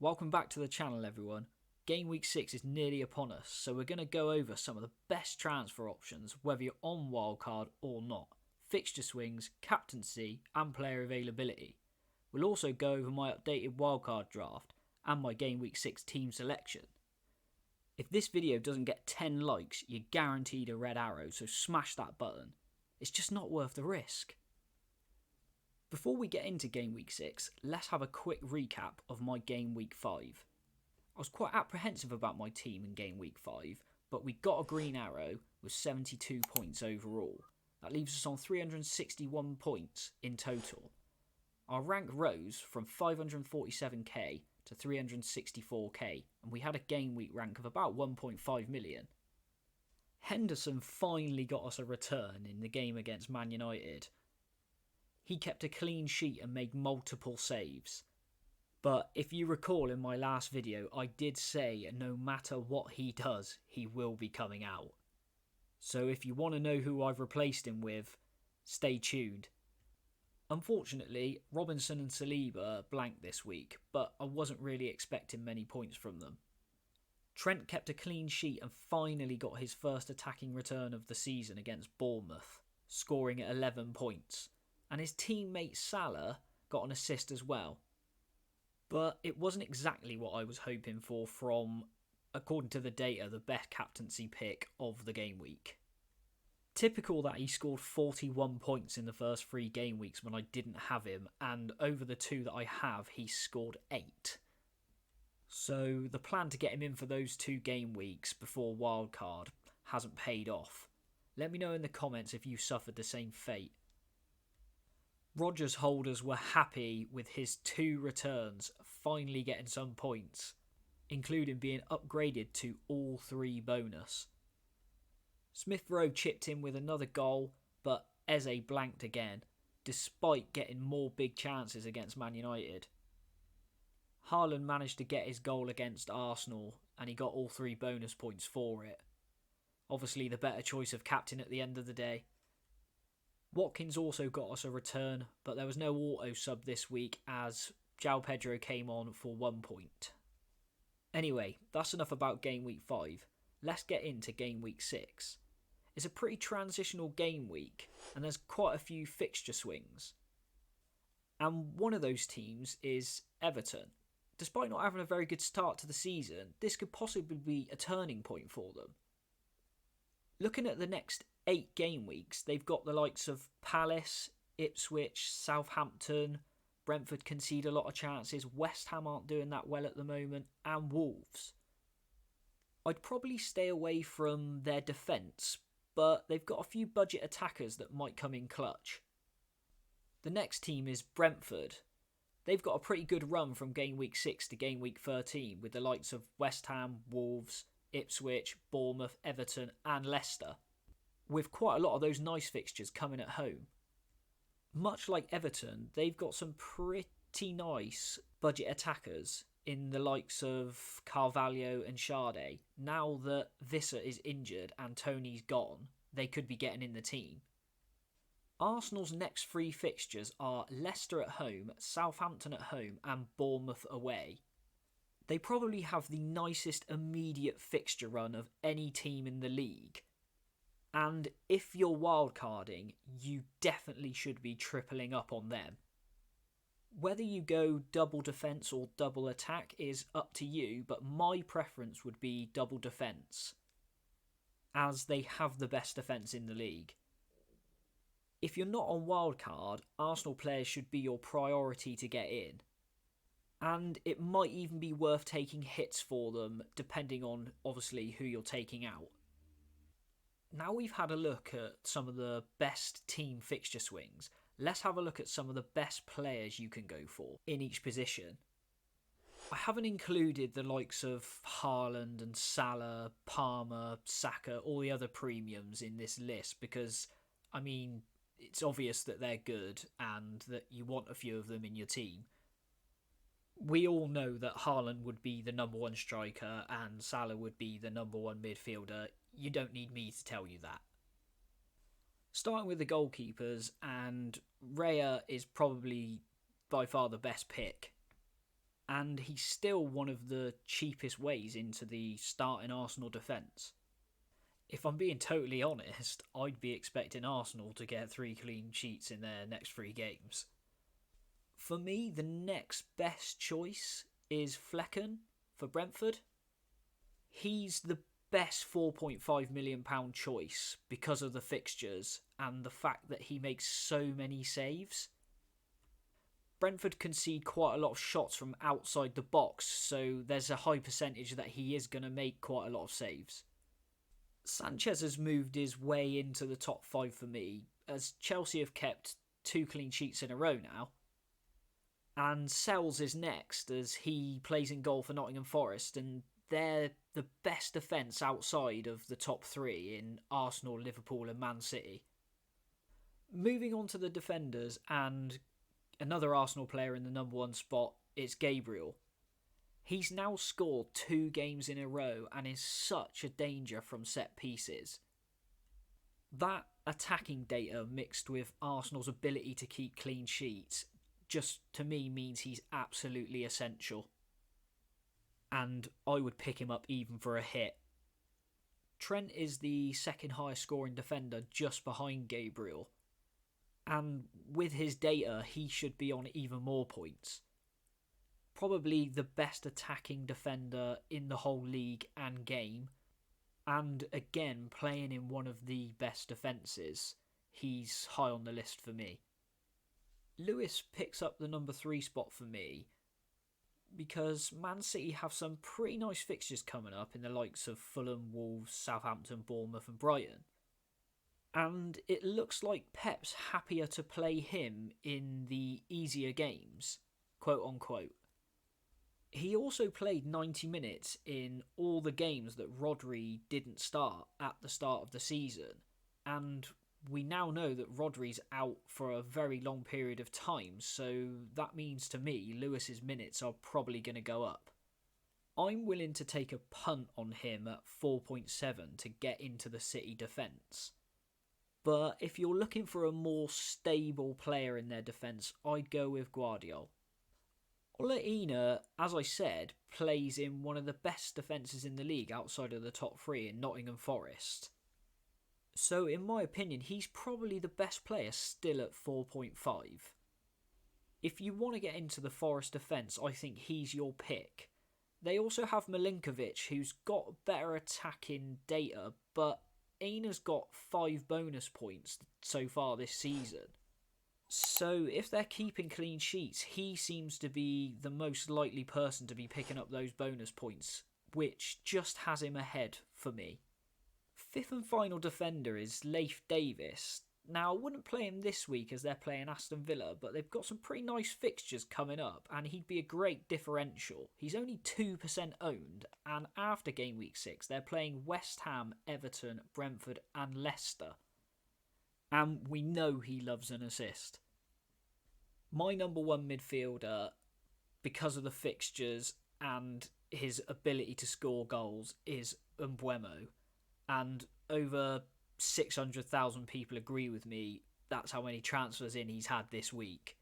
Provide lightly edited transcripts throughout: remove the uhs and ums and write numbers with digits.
Welcome back to the channel, everyone. Game week 6 is nearly upon us, so we're going to go over some of the best transfer options, whether you're on wildcard or not, fixture swings, captaincy and player availability. We'll also go over my updated wildcard draft and my game week 6 team selection. If this video doesn't get 10 likes, you're guaranteed a red arrow, so smash that button. It's just not worth the risk. Before we get into game week 6, let's have a quick recap of my game week 5. I was quite apprehensive about my team in game week 5, but we got a green arrow with 72 points overall. That leaves us on 361 points in total. Our rank rose from 547k to 364k, and we had a game week rank of about 1.5 million. Henderson finally got us a return in the game against Man United. He kept a clean sheet and made multiple saves. But if you recall in my last video, I did say no matter what he does, he will be coming out. So if you want to know who I've replaced him with, stay tuned. Unfortunately, Robinson and Saliba blanked this week, but I wasn't really expecting many points from them. Trent kept a clean sheet and finally got his first attacking return of the season against Bournemouth, scoring at 11 points. And his teammate Salah got an assist as well. But it wasn't exactly what I was hoping for from, according to the data, the best captaincy pick of the game week. Typical that he scored 41 points in the first 3 game weeks when I didn't have him, and over the 2 that I have, he scored 8. So the plan to get him in for those 2 game weeks before wildcard hasn't paid off. Let me know in the comments if you suffered the same fate. Rodgers holders were happy with his 2 returns finally getting some points, including being upgraded to all 3 bonus. Smith Rowe chipped in with another goal, but Eze blanked again, despite getting more big chances against Man United. Haaland managed to get his goal against Arsenal, and he got all 3 bonus points for it. Obviously the better choice of captain at the end of the day. Watkins also got us a return, but there was no auto sub this week as João Pedro came on for 1 point. Anyway, that's enough about game week 5. Let's get into game week 6. It's a pretty transitional game week and there's quite a few fixture swings. And one of those teams is Everton. Despite not having a very good start to the season, this could possibly be a turning point for them. Looking at the next 8 game weeks, they've got the likes of Palace, Ipswich, Southampton, Brentford concede a lot of chances, West Ham aren't doing that well at the moment, and Wolves. I'd probably stay away from their defence, but they've got a few budget attackers that might come in clutch. The next team is Brentford. They've got a pretty good run from game week 6 to game week 13 with the likes of West Ham, Wolves, Ipswich, Bournemouth, Everton and Leicester, with quite a lot of those nice fixtures coming at home. Much like Everton, they've got some pretty nice budget attackers in the likes of Carvalho and Sade. Now that Visser is injured and Tony's gone, they could be getting in the team. Arsenal's next 3 fixtures are Leicester at home, Southampton at home and Bournemouth away. They probably have the nicest immediate fixture run of any team in the league. And if you're wildcarding, you definitely should be tripling up on them. Whether you go double defence or double attack is up to you, but my preference would be double defence, as they have the best defence in the league. If you're not on wildcard, Arsenal players should be your priority to get in. And it might even be worth taking hits for them, depending on, obviously, who you're taking out. Now we've had a look at some of the best team fixture swings, let's have a look at some of the best players you can go for in each position. I haven't included the likes of Haaland and Salah, Palmer, Saka, all the other premiums in this list because, I mean, it's obvious that they're good and that you want a few of them in your team. We all know that Haaland would be the number 1 striker and Salah would be the number 1 midfielder. You don't need me to tell you that. Starting with the goalkeepers, and Raya is probably by far the best pick. and he's still one of the cheapest ways into the starting Arsenal defence. If I'm being totally honest, I'd be expecting Arsenal to get 3 clean sheets in their next 3 games. For me, the next best choice is Flecken for Brentford. He's the best £4.5 million choice because of the fixtures and the fact that he makes so many saves. Brentford concede quite a lot of shots from outside the box, so there's a high percentage that he is going to make quite a lot of saves. Sanchez has moved his way into the top 5 for me, as Chelsea have kept 2 clean sheets in a row now. And Sells is next, as he plays in goal for Nottingham Forest, and they're the best defence outside of the top 3 in Arsenal, Liverpool and Man City. Moving on to the defenders, and another Arsenal player in the number 1 spot, it's Gabriel. He's now scored 2 games in a row and is such a danger from set pieces. That attacking data mixed with Arsenal's ability to keep clean sheets just to me means he's absolutely essential. And I would pick him up even for a hit. Trent is the second highest scoring defender just behind Gabriel. And with his data, he should be on even more points. Probably the best attacking defender in the whole league and game. And again, playing in one of the best defences, he's high on the list for me. Lewis picks up the number 3 spot for me because Man City have some pretty nice fixtures coming up in the likes of Fulham, Wolves, Southampton, Bournemouth and Brighton. And it looks like Pep's happier to play him in the easier games, quote unquote. He also played 90 minutes in all the games that Rodri didn't start at the start of the season. And we now know that Rodri's out for a very long period of time, so that means to me Lewis's minutes are probably going to go up. I'm willing to take a punt on him at 4.7 to get into the City defence. But if you're looking for a more stable player in their defence, I'd go with Guardiola. Ola Aina, as I said, plays in one of the best defences in the league outside of the top 3 in Nottingham Forest. So in my opinion, he's probably the best player still at 4.5. If you want to get into the Forest defence, I think he's your pick. They also have Milinkovic, who's got better attacking data, but Aina's got 5 bonus points so far this season. So if they're keeping clean sheets, he seems to be the most likely person to be picking up those bonus points, which just has him ahead for me. 5th and final defender is Leif Davis. Now, I wouldn't play him this week as they're playing Aston Villa, but they've got some pretty nice fixtures coming up, and he'd be a great differential. He's only 2% owned, and after game week 6, they're playing West Ham, Everton, Brentford and Leicester. And we know he loves an assist. My number 1 midfielder, because of the fixtures and his ability to score goals, is Mbeumo. And over 600,000 people agree with me. That's how many transfers in he's had this week.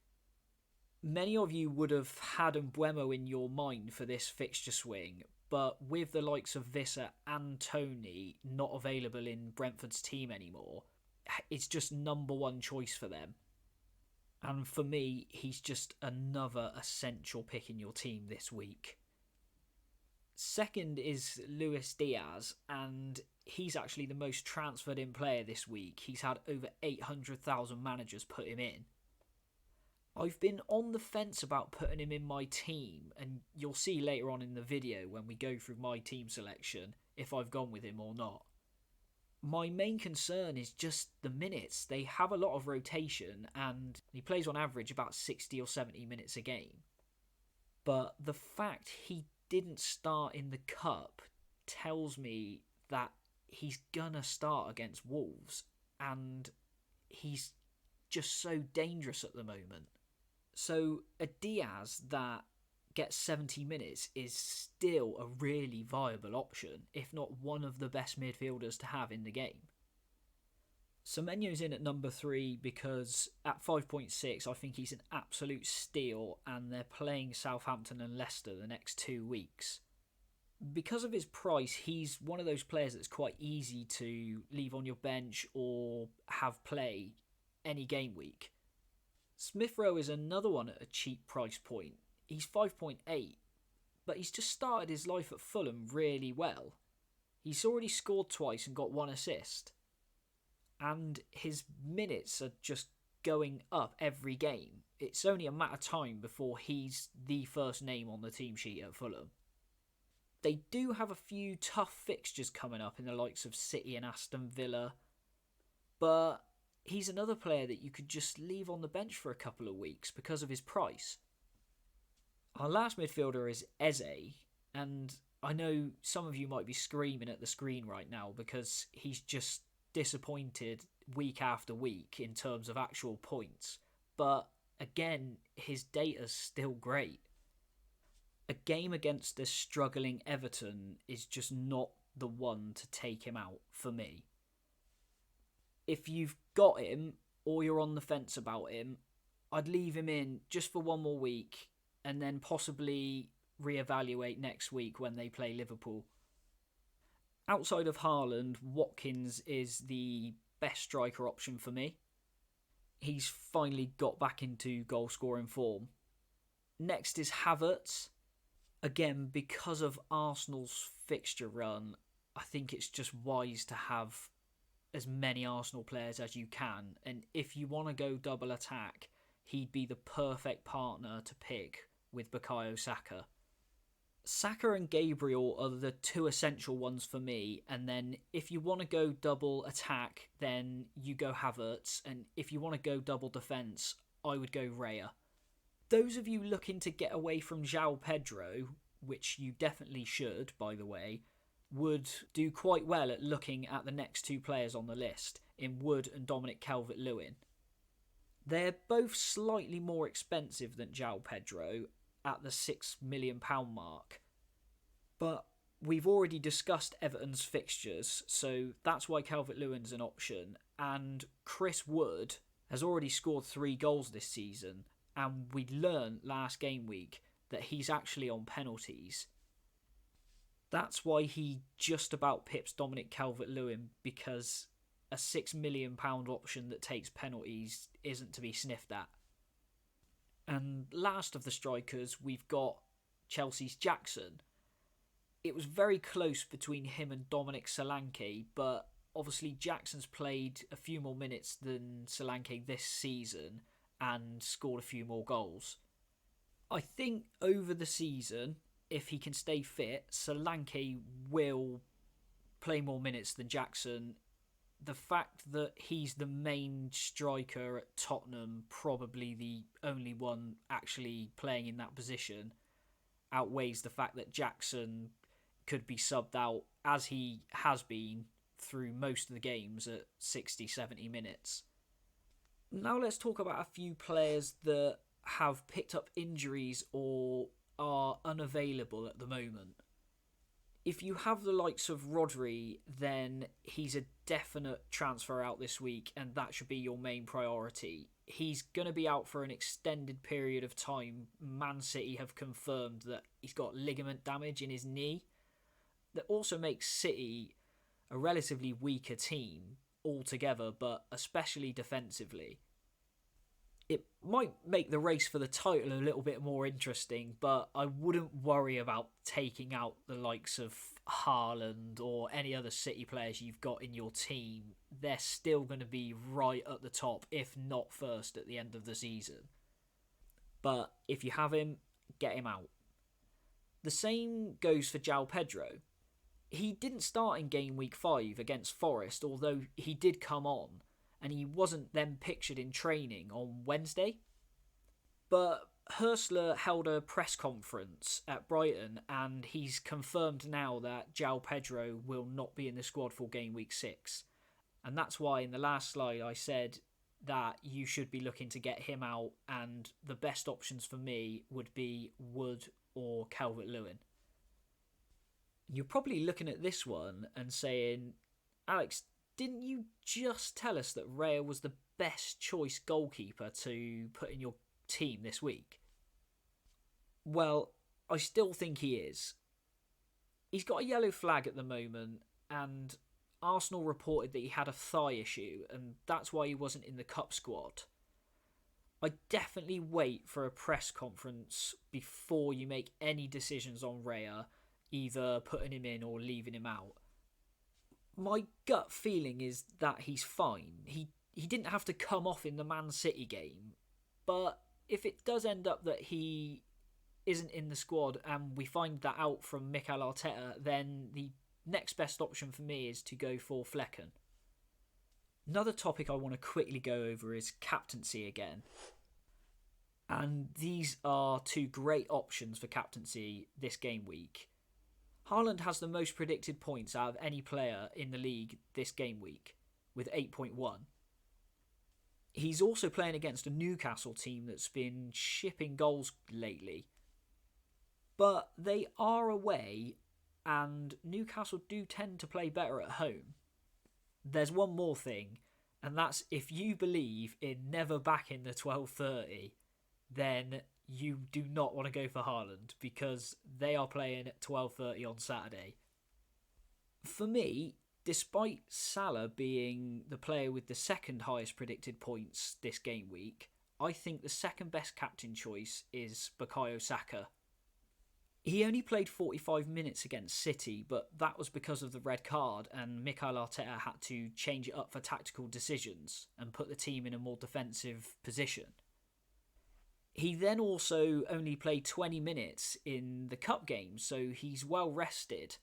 Many of you would have had Mbeumo in your mind for this fixture swing, but with the likes of Visser and Tony not available in Brentford's team anymore, it's just number 1 choice for them. And for me, he's just another essential pick in your team this week. Second is Luis Diaz, and he's actually the most transferred in player this week. He's had over 800,000 managers put him in. I've been on the fence about putting him in my team, and you'll see later on in the video when we go through my team selection if I've gone with him or not. My main concern is just the minutes. They have a lot of rotation, and he plays on average about 60 or 70 minutes a game. But the fact he didn't start in the cup tells me that he's gonna start against Wolves, and he's just so dangerous at the moment. So a Diaz that gets 70 minutes is still a really viable option, if not one of the best midfielders to have in the game. Semenyo's in at number 3 because at 5.6 I think he's an absolute steal, and they're playing Southampton and Leicester the next 2 weeks. Because of his price, he's one of those players that's quite easy to leave on your bench or have play any game week. Smith Rowe is another one at a cheap price point. He's 5.8, but he's just started his life at Fulham really well. He's already scored twice and got 1 assist. And his minutes are just going up every game. It's only a matter of time before he's the first name on the team sheet at Fulham. They do have a few tough fixtures coming up in the likes of City and Aston Villa, but he's another player that you could just leave on the bench for a couple of weeks because of his price. Our last midfielder is Eze, and I know some of you might be screaming at the screen right now because he's just disappointed week after week in terms of actual points, but again, his data's still great. A game against a struggling Everton is just not the one to take him out for me. If you've got him or you're on the fence about him, I'd leave him in just for 1 more week and then possibly reevaluate next week when they play Liverpool. Outside of Haaland, Watkins is the best striker option for me. He's finally got back into goal-scoring form. Next is Havertz. Again, because of Arsenal's fixture run, I think it's just wise to have as many Arsenal players as you can. And if you want to go double attack, he'd be the perfect partner to pick with Bukayo Saka. Saka and Gabriel are the 2 essential ones for me. And then if you want to go double attack, then you go Havertz. And if you want to go double defence, I would go Raya. Those of you looking to get away from João Pedro, which you definitely should, by the way, would do quite well at looking at the next 2 players on the list, in Wood and Dominic Calvert-Lewin. They're both slightly more expensive than João Pedro at the £6 million mark, but we've already discussed Everton's fixtures, so that's why Calvert-Lewin's an option, and Chris Wood has already scored 3 goals this season, and we learned last game week that he's actually on penalties. That's why he just about pips Dominic Calvert-Lewin, because a £6 million option that takes penalties isn't to be sniffed at. And last of the strikers, we've got Chelsea's Jackson. It was very close between him and Dominic Solanke, but obviously Jackson's played a few more minutes than Solanke this season and scored a few more goals. I think over the season, if he can stay fit, Solanke will play more minutes than Jackson. The fact that he's the main striker at Tottenham, probably the only one actually playing in that position, outweighs the fact that Jackson could be subbed out, as he has been through most of the games, at 60-70 minutes. Now let's talk about a few players that have picked up injuries or are unavailable at the moment. If you have the likes of Rodri, then he's a definite transfer out this week, and that should be your main priority. He's going to be out for an extended period of time. Man City have confirmed that he's got ligament damage in his knee. That also makes City a relatively weaker team altogether, but especially defensively. It might make the race for the title a little bit more interesting, but I wouldn't worry about taking out the likes of Haaland or any other City players you've got in your team. They're still going to be right at the top, if not first, at the end of the season. But if you have him, get him out. The same goes for João Pedro. He didn't start in game week 5 against Forest, although he did come on, and he wasn't then pictured in training on Wednesday. But Hurstler held a press conference at Brighton, and he's confirmed now that João Pedro will not be in the squad for game week 6. And that's why in the last slide I said that you should be looking to get him out, and the best options for me would be Wood or Calvert-Lewin. You're probably looking at this one and saying, Alex, didn't you just tell us that Raya was the best choice goalkeeper to put in your team this week? Well, I still think he is. He's got a yellow flag at the moment, and Arsenal reported that he had a thigh issue, and that's why he wasn't in the cup squad. I definitely wait for a press conference before you make any decisions on Raya, either putting him in or leaving him out. My gut feeling is that he's fine. He didn't have to come off in the Man City game, but if it does end up that he isn't in the squad and we find that out from Mikel Arteta, then the next best option for me is to go for Flecken. Another topic I want to quickly go over is captaincy again. And these are two great options for captaincy this game week. Haaland has the most predicted points out of any player in the league this game week, with 8.1. He's also playing against a Newcastle team that's been shipping goals lately. But they are away, and Newcastle do tend to play better at home. There's one more thing, and that's if you believe in never backing the 12:30, then you do not want to go for Haaland, because they are playing at 12:30 on Saturday. For me, despite Salah being the player with the second highest predicted points this game week, I think the second best captain choice is Bukayo Saka. He only played 45 minutes against City, but that was because of the red card, and Mikel Arteta had to change it up for tactical decisions and put the team in a more defensive position. He then also only played 20 minutes in the cup game, so he's well rested.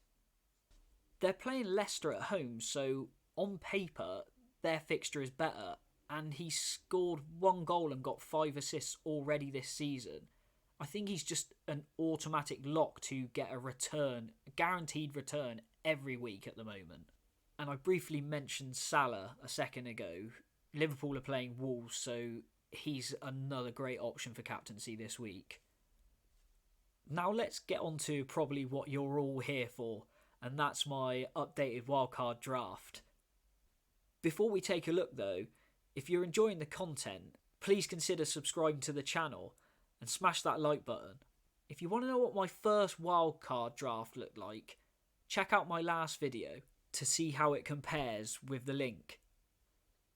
They're playing Leicester at home, so on paper, their fixture is better, and he scored 1 goal and got 5 assists already this season. I think he's just an automatic lock to get a return, a guaranteed return every week at the moment. And I briefly mentioned Salah a second ago. Liverpool are playing Wolves, so he's another great option for captaincy this week. Now let's get on to probably what you're all here for, and that's my updated wildcard draft. Before we take a look though, if you're enjoying the content, please consider subscribing to the channel and smash that like button. If you want to know what my first wildcard draft looked like, check out my last video to see how it compares with the link.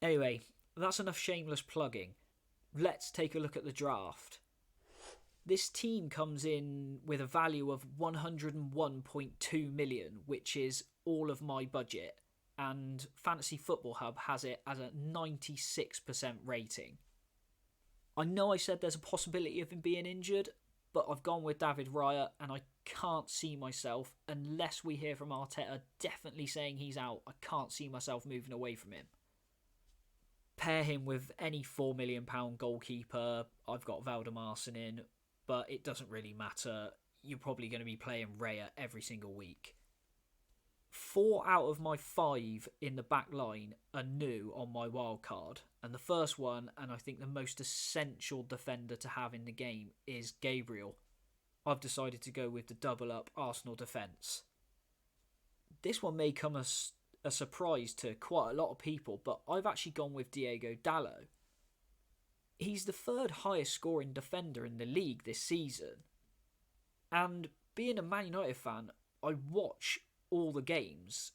Anyway, that's enough shameless plugging. Let's take a look at the draft. This team comes in with a value of 101.2 million, which is all of my budget, and Fantasy Football Hub has it as a 96% rating. I know I said there's a possibility of him being injured, but I've gone with David Raya, and I can't see myself, unless we hear from Arteta definitely saying he's out, I can't see myself moving away from him. Pair him with any £4 million goalkeeper. I've got Valdemarson in, but it doesn't really matter. You're probably going to be playing Raya every single week. 4 out of my 5 in the back line are new on my wildcard, and the first one, and I think the most essential defender to have in the game, is Gabriel. I've decided to go with the double up Arsenal defence. This one may come as a surprise to quite a lot of people, but I've actually gone with Diego Dallo. He's the 3rd highest scoring defender in the league this season, and being a Man United fan, I watch all the games,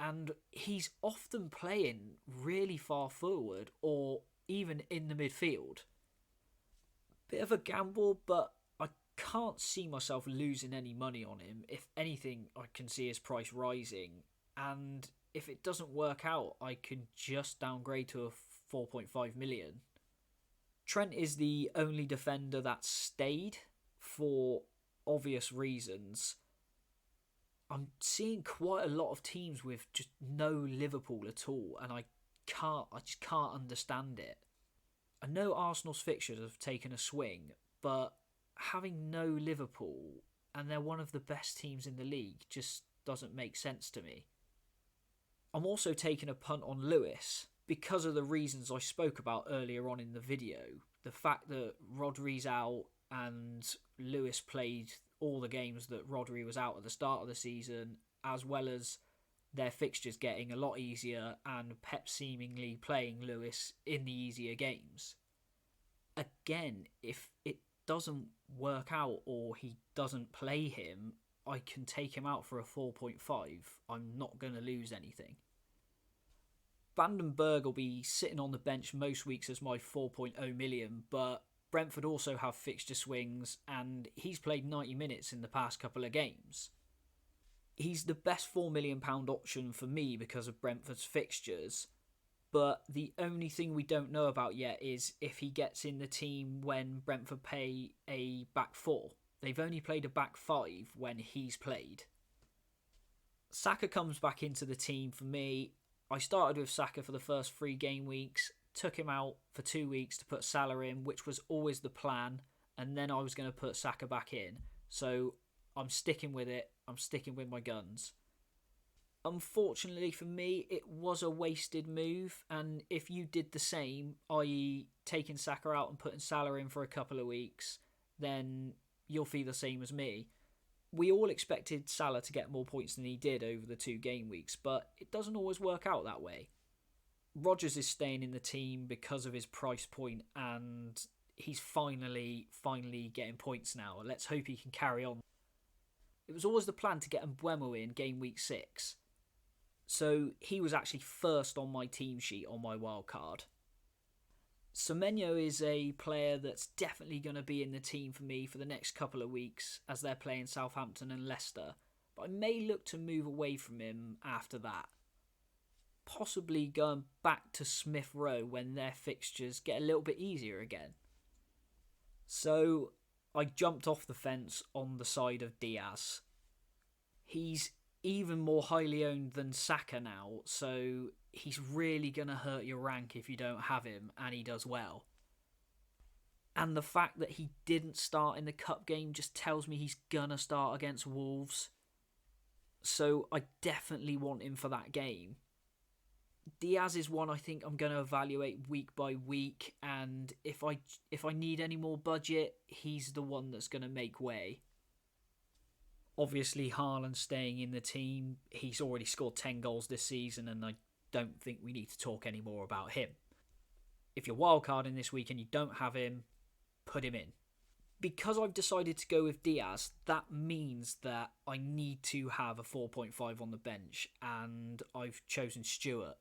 and he's often playing really far forward or even in the midfield. Bit of a gamble, but I can't see myself losing any money on him. If anything, I can see his price rising, and if it doesn't work out, I can just downgrade to a 4.5 million. Trent is the only defender that stayed for obvious reasons. I'm seeing quite a lot of teams with just no Liverpool at all, and I just can't understand it. I know Arsenal's fixtures have taken a swing, but having no Liverpool, and they're one of the best teams in the league, just doesn't make sense to me. I'm also taking a punt on Lewis because of the reasons I spoke about earlier on in the video. The fact that Rodri's out and Lewis played all the games that Rodri was out at the start of the season, as well as their fixtures getting a lot easier and Pep seemingly playing Lewis in the easier games. Again, if it doesn't work out or he doesn't play him, I can take him out for a 4.5. I'm not going to lose anything. Vandenberg will be sitting on the bench most weeks as my 4.0 million, but Brentford also have fixture swings and he's played 90 minutes in the past couple of games. He's the best £4 million option for me because of Brentford's fixtures, but the only thing we don't know about yet is if he gets in the team when Brentford play a back four. They've only played a back five when he's played. Saka comes back into the team for me. I started with Saka for the first 3 game weeks, took him out for 2 weeks to put Salah in, which was always the plan, and then I was going to put Saka back in. So I'm sticking with it. I'm sticking with my guns. Unfortunately for me, it was a wasted move, and if you did the same, i.e. taking Saka out and putting Salah in for a couple of weeks, then you'll feel the same as me. We all expected Salah to get more points than he did over the 2 game weeks, but it doesn't always work out that way. Rodgers is staying in the team because of his price point, and he's finally getting points now. Let's hope he can carry on. It was always the plan to get Mbeumo in game week 6. So he was actually first on my team sheet on my wildcard. Semenyo is a player that's definitely going to be in the team for me for the next couple of weeks as they're playing Southampton and Leicester, but I may look to move away from him after that. Possibly going back to Smith Rowe when their fixtures get a little bit easier again. So I jumped off the fence on the side of Diaz. He's even more highly owned than Saka now, so he's really going to hurt your rank if you don't have him, and he does well. And the fact that he didn't start in the cup game just tells me he's going to start against Wolves. So I definitely want him for that game. Diaz is one I think I'm going to evaluate week by week, and if I need any more budget, he's the one that's going to make way. Obviously, Haaland staying in the team. He's already scored 10 goals this season, and I don't think we need to talk any more about him. If you're wildcarding this week and you don't have him, put him in. Because I've decided to go with Diaz, that means that I need to have a 4.5 on the bench, and I've chosen Stewart.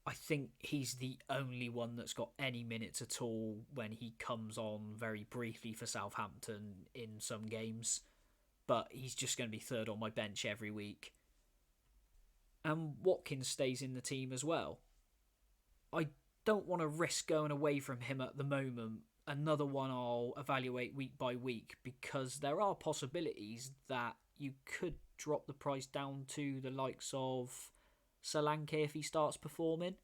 I think he's the only one that's got any minutes at all when he comes on very briefly for Southampton in some games. But he's just going to be third on my bench every week. And Watkins stays in the team as well. I don't want to risk going away from him at the moment. Another one I'll evaluate week by week, because there are possibilities that you could drop the price down to the likes of Solanke if he starts performing.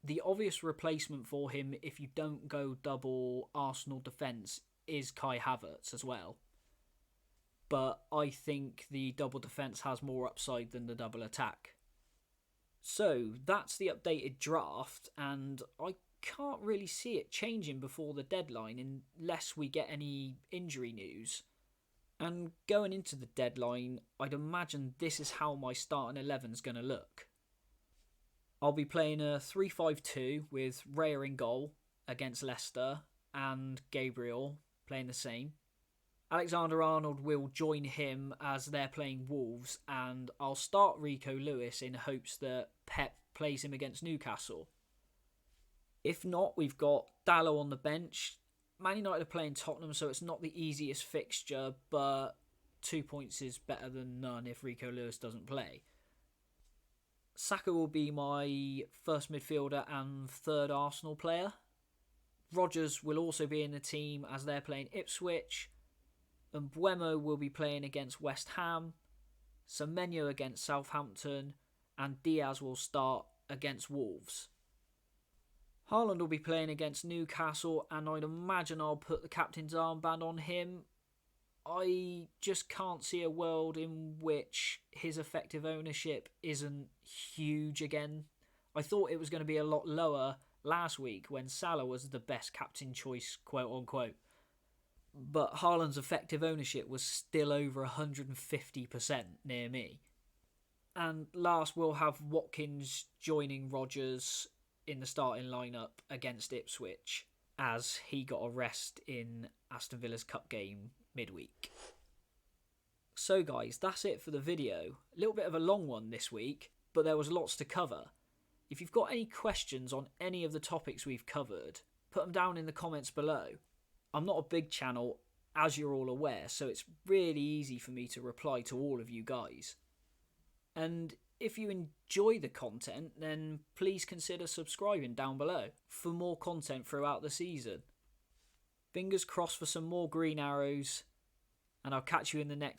The obvious replacement for him if you don't go double Arsenal defence is Kai Havertz as well. But I think the double defence has more upside than the double attack. So that's the updated draft, and I can't really see it changing before the deadline unless we get any injury news. And going into the deadline, I'd imagine this is how my starting 11's going to look. I'll be playing a 3-5-2 with Raya in goal against Leicester and Gabriel playing the same. Alexander-Arnold will join him as they're playing Wolves, and I'll start Rico Lewis in hopes that Pep plays him against Newcastle. If not, we've got Dalot on the bench. Man United are playing Tottenham, so it's not the easiest fixture, but 2 points is better than none if Rico Lewis doesn't play. Saka will be my first midfielder and third Arsenal player. Rodgers will also be in the team as they're playing Ipswich. Mbeumo will be playing against West Ham, Semenyo against Southampton, and Diaz will start against Wolves. Haaland will be playing against Newcastle, and I'd imagine I'll put the captain's armband on him. I just can't see a world in which his effective ownership isn't huge again. I thought it was going to be a lot lower last week when Salah was the best captain choice, quote unquote. But Haaland's effective ownership was still over 150% near me. And last, we'll have Watkins joining Rodgers in the starting lineup against Ipswich, as he got a rest in Aston Villa's cup game midweek. So guys, that's it for the video. A little bit of a long one this week, but there was lots to cover. If you've got any questions on any of the topics we've covered, put them down in the comments below. I'm not a big channel, as you're all aware, so it's really easy for me to reply to all of you guys. And if you enjoy the content, then please consider subscribing down below for more content throughout the season. Fingers crossed for some more green arrows, and I'll catch you in the next